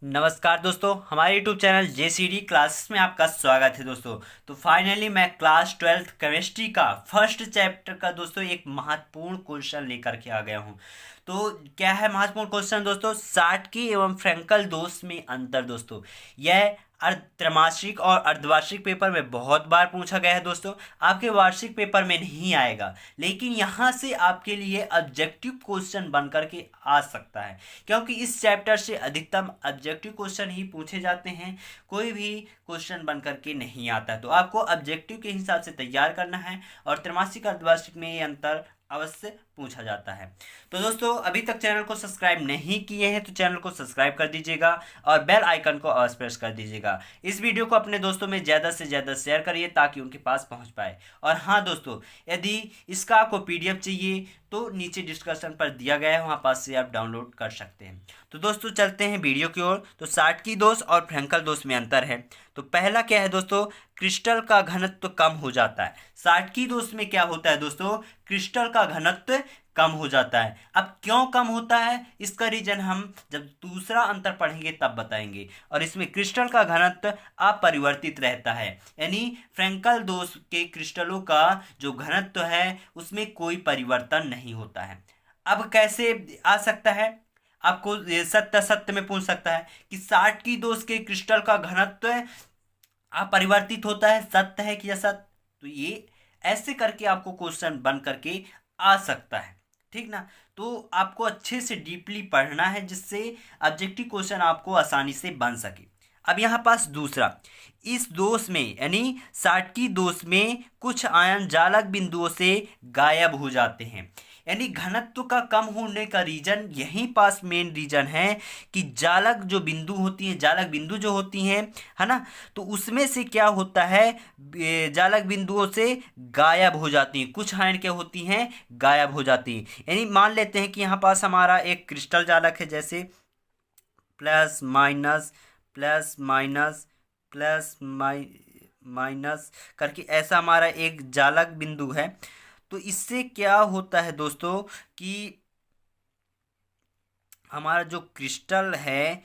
नमस्कार दोस्तों, हमारे यूट्यूब चैनल JCD क्लासेस में आपका स्वागत है दोस्तों। तो फाइनली मैं क्लास 12th केमिस्ट्री का फर्स्ट चैप्टर का दोस्तों एक महत्वपूर्ण क्वेश्चन लेकर के आ गया हूं। तो क्या है महत्वपूर्ण क्वेश्चन दोस्तों? साटकी एवं फ्रैंकल दोष में अंतर दोस्तों। यह त्रैमासिक और अर्धवार्षिक पेपर में बहुत बार पूछा गया है दोस्तों। आपके वार्षिक पेपर में नहीं आएगा, लेकिन यहाँ से आपके लिए ऑब्जेक्टिव क्वेश्चन बन करके आ सकता है, क्योंकि इस चैप्टर से अधिकतम ऑब्जेक्टिव क्वेश्चन ही पूछे जाते हैं। कोई भी क्वेश्चन बन करके नहीं आता है, तो आपको ऑब्जेक्टिव के हिसाब से तैयार करना है और त्रैमासिक अर्धवार्षिक में ये अंतर अवश्य पूछा जाता है। तो दोस्तों, अभी तक चैनल को सब्सक्राइब नहीं किए हैं तो चैनल को सब्सक्राइब कर दीजिएगा और बेल आइकन को अवश्य प्रेस कर दीजिएगा। इस वीडियो को अपने दोस्तों में ज़्यादा से ज़्यादा शेयर करिए ताकि उनके पास पहुंच पाए। और हाँ दोस्तों, यदि इसका आपको PDF चाहिए तो नीचे डिस्क्रिप्शन पर दिया गया है, वहाँ पास से आप डाउनलोड कर सकते हैं। तो दोस्तों, चलते हैं वीडियो की ओर। तो साटकी दोष और फ्रैंकल दोष में अंतर है। तो पहला क्या है दोस्तों? क्रिस्टल का घनत्व कम हो जाता है। साटकी दोष में क्या होता है दोस्तों? क्रिस्टल का घनत्व कम हो जाता है। अब क्यों कम होता है, इसका रीजन हम जब दूसरा अंतर पढ़ेंगे तब बताएंगे। और इसमें क्रिस्टल का घनत्व अपरिवर्तित रहता है, यानी फ्रैंकल दोष के क्रिस्टलों का जो घनत्व है उसमें कोई परिवर्तन नहीं होता है। अब कैसे आ सकता है? आपको ये सत्य सत्य में पूछ सकता है कि साटकी दोष के क्रिस्टल का घनत्व अपरिवर्तित होता है, सत्य है कि असत्य? तो ये ऐसे करके आपको क्वेश्चन बन करके आ सकता है, ठीक ना। तो आपको अच्छे से डीपली पढ़ना है जिससे ऑब्जेक्टिव क्वेश्चन आपको आसानी से बन सके। अब यहाँ पास दूसरा, इस दोष में यानी साटकी दोष में कुछ आयन जालक बिंदुओं से गायब हो जाते हैं। यानी घनत्व का कम होने का रीजन यहीं पास मेन रीजन है कि जालक जो बिंदु होती हैं, जालक बिंदु जो होती हैं, है ना, तो उसमें से क्या होता है, जालक बिंदुओं से गायब हो जाती हैं। कुछ आयन क्या होती हैं, गायब हो जाती हैं। यानी मान लेते हैं कि यहाँ पास हमारा एक क्रिस्टल जालक है, जैसे plus minus plus minus plus minus करके ऐसा हमारा एक जालक बिंदु है। तो इससे क्या होता है दोस्तों कि हमारा जो क्रिस्टल है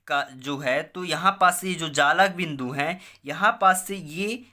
का जो है, तो यहाँ पास से जो जालक बिंदु हैं, यहाँ पास से ये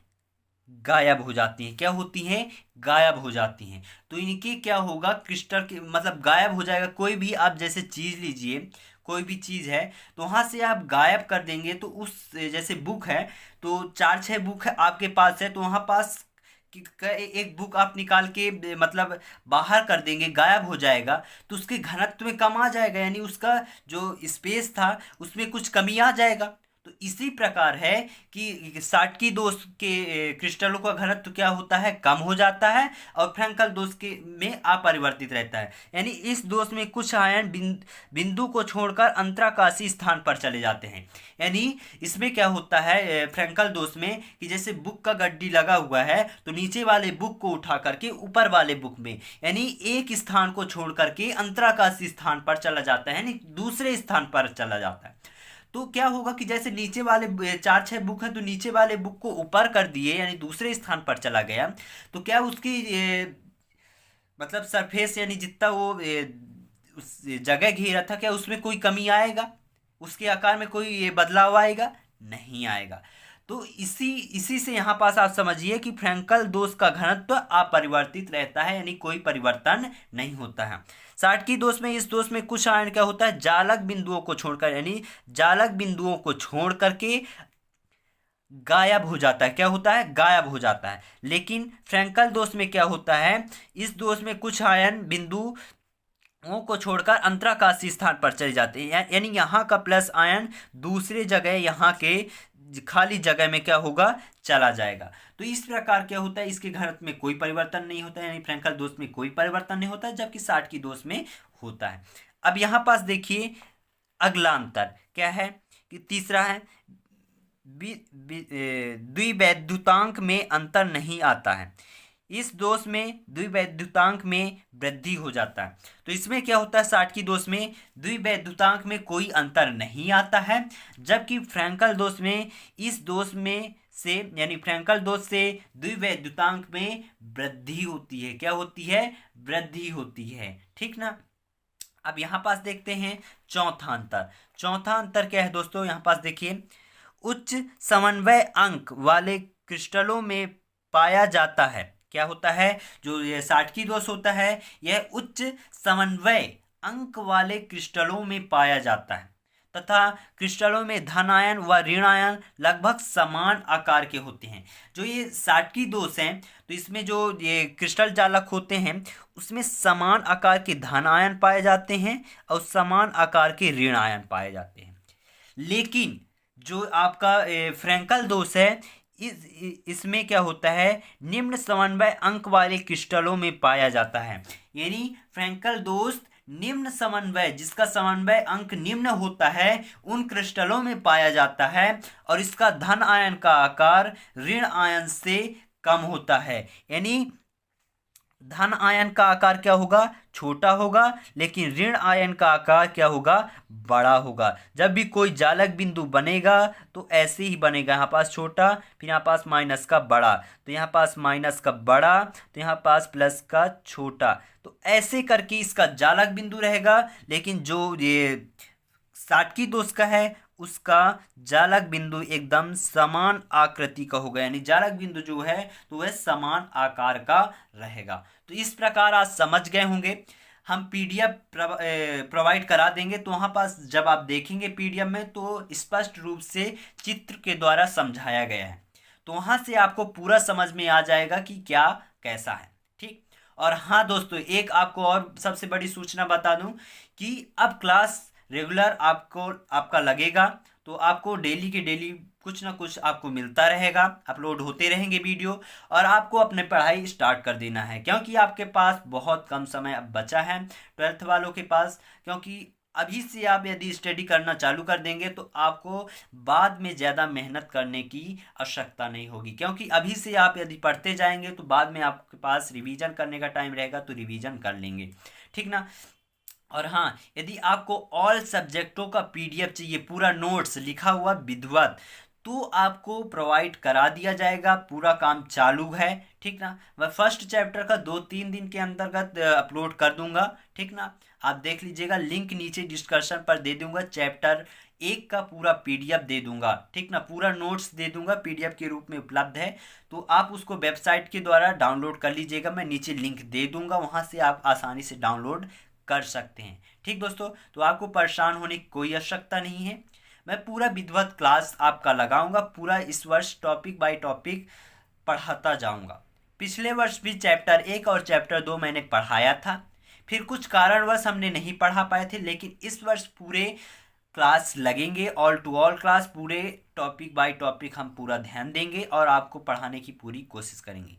गायब हो जाती हैं। क्या होती हैं? गायब हो जाती हैं। तो इनके क्या होगा, क्रिस्टल के मतलब गायब हो जाएगा। कोई भी आप जैसे चीज़ लीजिए, कोई भी चीज़ है तो वहाँ से आप गायब कर देंगे, तो उस जैसे बुक है तो 4-6 बुक है आपके पास है, तो वहाँ पास एक बुक आप निकाल के मतलब बाहर कर देंगे, गायब हो जाएगा, तो उसके घनत्व में कम आ जाएगा, यानी उसका जो स्पेस था उसमें कुछ कमी आ जाएगा। तो इसी प्रकार है कि साटकी दोष के क्रिस्टलों का घनत्व क्या होता है, कम हो जाता है, और फ्रैंकल दोष के में अपरिवर्तित रहता है। यानी इस दोष में कुछ आयन बिंदु को छोड़कर अंतराकाशी स्थान पर चले जाते हैं। यानी इसमें क्या होता है फ्रैंकल दोष में कि जैसे बुक का गड्डी लगा हुआ है, तो नीचे वाले बुक को उठा करके ऊपर वाले बुक में, यानी एक स्थान को छोड़ करके अंतराकाशी स्थान पर चला जाता है, यानी दूसरे स्थान पर चला जाता है। तो क्या होगा कि जैसे नीचे वाले 4-6 बुक हैं, तो नीचे वाले बुक को ऊपर कर दिए, यानी दूसरे स्थान पर चला गया, तो क्या उसकी मतलब सरफेस यानी जितना वो उस जगह घेरा था, क्या उसमें कोई कमी आएगा? उसके आकार में कोई ये बदलाव आएगा? नहीं आएगा। तो इसी इसी से यहाँ पास आप समझिए कि फ्रैंकल दोष का घनत्व अपरिवर्तित रहता है, यानी कोई परिवर्तन नहीं होता है। साटकी दोष में, इस दोष में कुछ आयन क्या होता है, जालक बिंदुओं को छोड़कर, यानी जालक बिंदुओं को छोड़ करके गायब हो जाता है। क्या होता है? गायब हो जाता है। लेकिन फ्रैंकल दोष में क्या होता है, इस दोष में कुछ आयन बिंदुओं को छोड़कर अंतराकाशी स्थान पर चले जाते हैं, यानी यहाँ का प्लस आयन दूसरे जगह यहाँ के खाली जगह में क्या होगा, चला जाएगा। तो इस प्रकार क्या होता है, इसके घनत्व में कोई परिवर्तन नहीं होता है, यानी फ्रैंकल दोष में कोई परिवर्तन नहीं होता है, जबकि साटकी दोष में होता है। अब यहाँ पास देखिए अगला अंतर क्या है कि तीसरा है द्विवैद्युतांक में अंतर नहीं आता है। इस दोष में द्विवैद्युतांक में वृद्धि हो जाता है। तो इसमें क्या होता है, साटकी दोष में द्विवैद्युतांक में कोई अंतर नहीं आता है, जबकि फ्रैंकल दोष में इस दोष में से यानी फ्रैंकल दोष से द्विवैद्युतांक में वृद्धि होती है। क्या होती है? वृद्धि होती है, ठीक ना। अब यहाँ पास देखते हैं चौथा अंतर। चौथा अंतर क्या है दोस्तों, यहाँ पास देखिए, उच्च समन्वय अंक वाले क्रिस्टलों में पाया जाता है। क्या होता है, जो ये साटकी दोष होता है, यह उच्च समन्वय अंक वाले क्रिस्टलों में पाया जाता है तथा क्रिस्टलों में धन आयन व ऋण आयन लगभग समान आकार के होते हैं। जो ये साटकी दोष हैं, तो इसमें जो ये क्रिस्टल जालक होते हैं उसमें समान आकार के धन आयन पाए जाते हैं और समान आकार के ऋण आयन पाए जाते हैं। लेकिन जो आपका फ्रैंकल दोष है, इसमें क्या होता है, निम्न समन्वय अंक वाले क्रिस्टलों में पाया जाता है। यानी फ्रैंकल दोष निम्न समन्वय, जिसका समन्वय अंक निम्न होता है, उन क्रिस्टलों में पाया जाता है और इसका धन आयन का आकार ऋण आयन से कम होता है। यानी धन आयन का आकार क्या होगा, छोटा होगा, लेकिन ऋण आयन का आकार क्या होगा, बड़ा होगा। जब भी कोई जालक बिंदु बनेगा तो ऐसे ही बनेगा, यहाँ पास छोटा, फिर यहाँ पास माइनस का बड़ा, तो यहाँ पास माइनस का बड़ा, तो यहाँ पास प्लस का छोटा, तो ऐसे करके इसका जालक बिंदु रहेगा। लेकिन जो ये साटकी दोष का है उसका जालक बिंदु एकदम समान आकृति का होगा, यानी जालक बिंदु जो है तो वह समान आकार का रहेगा। तो इस प्रकार आज समझ गए होंगे। हम पीडीएफ प्रोवाइड करा देंगे, तो वहाँ पास जब आप देखेंगे पीडीएफ में तो स्पष्ट रूप से चित्र के द्वारा समझाया गया है, तो वहाँ से आपको पूरा समझ में आ जाएगा कि क्या कैसा है। ठीक। और हाँ दोस्तों, एक आपको और सबसे बड़ी सूचना बता दूं कि अब क्लास रेगुलर आपका लगेगा, तो आपको डेली के डेली कुछ ना कुछ आपको मिलता रहेगा, अपलोड होते रहेंगे वीडियो, और आपको अपने पढ़ाई स्टार्ट कर देना है, क्योंकि आपके पास बहुत कम समय अब बचा है 12th वालों के पास। क्योंकि अभी से आप यदि स्टडी करना चालू कर देंगे तो आपको बाद में ज़्यादा मेहनत करने की आवश्यकता नहीं होगी, क्योंकि अभी से आप यदि पढ़ते जाएंगे तो बाद में आपके पास रिवीजन करने का टाइम रहेगा तो रिवीजन कर लेंगे। ठीक ना। और हाँ, यदि आपको ऑल सब्जेक्टों का पीडीएफ चाहिए, पूरा नोट्स लिखा हुआ विधिवत, तो आपको प्रोवाइड करा दिया जाएगा, पूरा काम चालू है। ठीक ना। मैं फर्स्ट चैप्टर का 2-3 दिन के अंतर्गत अपलोड कर दूंगा। ठीक ना। आप देख लीजिएगा, लिंक नीचे डिस्क्रिप्शन पर दे दूंगा, चैप्टर 1 का पूरा पीडीएफ दे दूंगा। ठीक ना। पूरा नोट्स दे दूंगा, पीडीएफ के रूप में उपलब्ध है, तो आप उसको वेबसाइट के द्वारा डाउनलोड कर लीजिएगा। मैं नीचे लिंक दे दूंगा, वहाँ से आप आसानी से डाउनलोड कर सकते हैं। ठीक दोस्तों, तो आपको परेशान होने की कोई आवश्यकता नहीं है। मैं पूरा विधिवत क्लास आपका लगाऊंगा, पूरा इस वर्ष टॉपिक बाय टॉपिक पढ़ाता जाऊंगा। पिछले वर्ष भी चैप्टर 1 और चैप्टर 2 मैंने पढ़ाया था, फिर कुछ कारणवश हमने नहीं पढ़ा पाए थे, लेकिन इस वर्ष पूरे क्लास लगेंगे, ऑल टू ऑल क्लास, पूरे टॉपिक बाय टॉपिक हम पूरा ध्यान देंगे और आपको पढ़ाने की पूरी कोशिश करेंगे।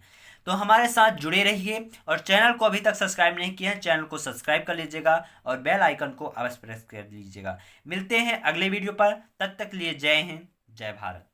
तो हमारे साथ जुड़े रहिए, और चैनल को अभी तक सब्सक्राइब नहीं किया है, चैनल को सब्सक्राइब कर लीजिएगा और बेल आइकन को अवश्य प्रेस कर लीजिएगा। मिलते हैं अगले वीडियो पर, तब तक लिए जय हिंद, जय भारत।